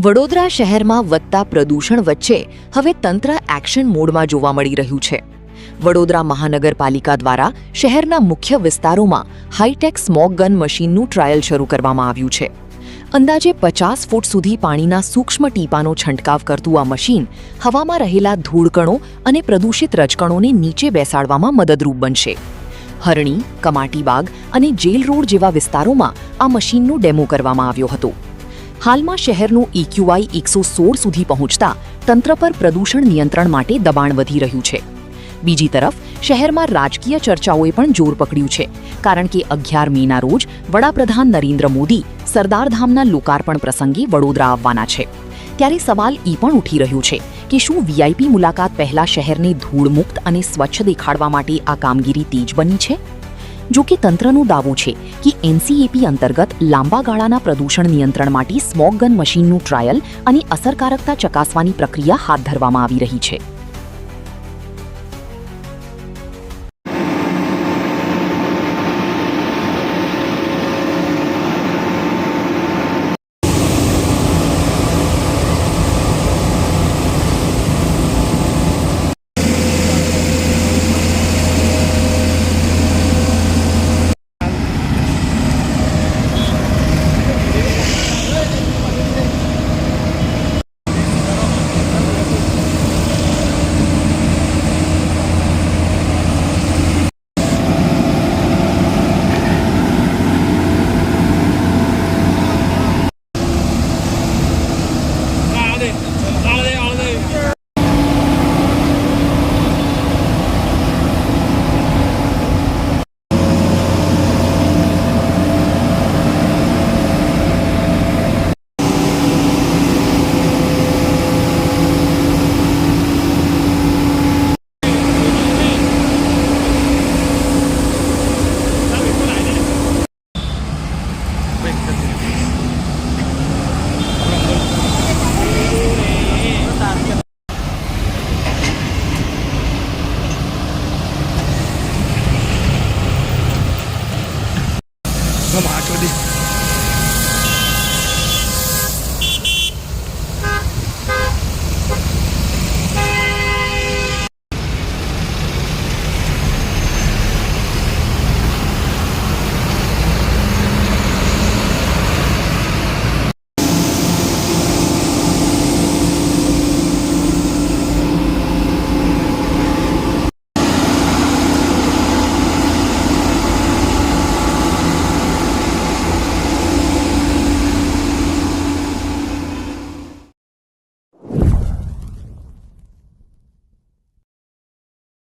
વડોદરા શહેરમાં વધતા પ્રદૂષણ વચ્ચે હવે તંત્ર એક્શન મોડમાં જોવા મળી રહ્યું છે. વડોદરા મહાનગરપાલિકા દ્વારા શહેરના મુખ્ય વિસ્તારોમાં હાઈટેક સ્મોગ ગન મશીનનું ટ્રાયલ શરૂ કરવામાં આવ્યું છે. અંદાજે 50 ફૂટ સુધી પાણીના સૂક્ષ્મ ટીપાનો છંટકાવ કરતું આ મશીન હવામાં રહેલા ધૂળકણો અને પ્રદૂષિત રજકણોને નીચે બેસાડવામાં મદદરૂપ બનશે. હરણી, કમાટીબાગ અને જેલ રોડ જેવા વિસ્તારોમાં આ મશીનનો ડેમો કરવામાં આવ્યો હતો. હાલમાં શહેરનું EQI 116 સુધી પહોંચતા તંત્ર પર પ્રદૂષણ નિયંત્રણ માટે દબાણ વધી રહ્યું છે. બીજી તરફ શહેરમાં રાજકીય ચર્ચાઓએ પણ જોર પકડ્યું છે, કારણ કે 11 મેના રોજ વડાપ્રધાન નરેન્દ્ર મોદી સરદારધામના લોકાર્પણ પ્રસંગે વડોદરા આવવાના છે. ત્યારે સવાલ એ પણ ઉઠી રહ્યો છે કે શું VIP મુલાકાત પહેલા શહેરને ધૂળમુક્ત અને સ્વચ્છ દેખાડવા માટે આ કામગીરી તેજ બની છે? જો કે તંત્રનો દાવો છે કે NCAP અંતર્ગત લાંબા ગાળાના પ્રદૂષણ નિયંત્રણ માટે સ્મોગ ગન મશીનનું ટ્રાયલ અને અસરકારકતા ચકાસવાની પ્રક્રિયા હાથ ધરવામાં આવી રહી છે.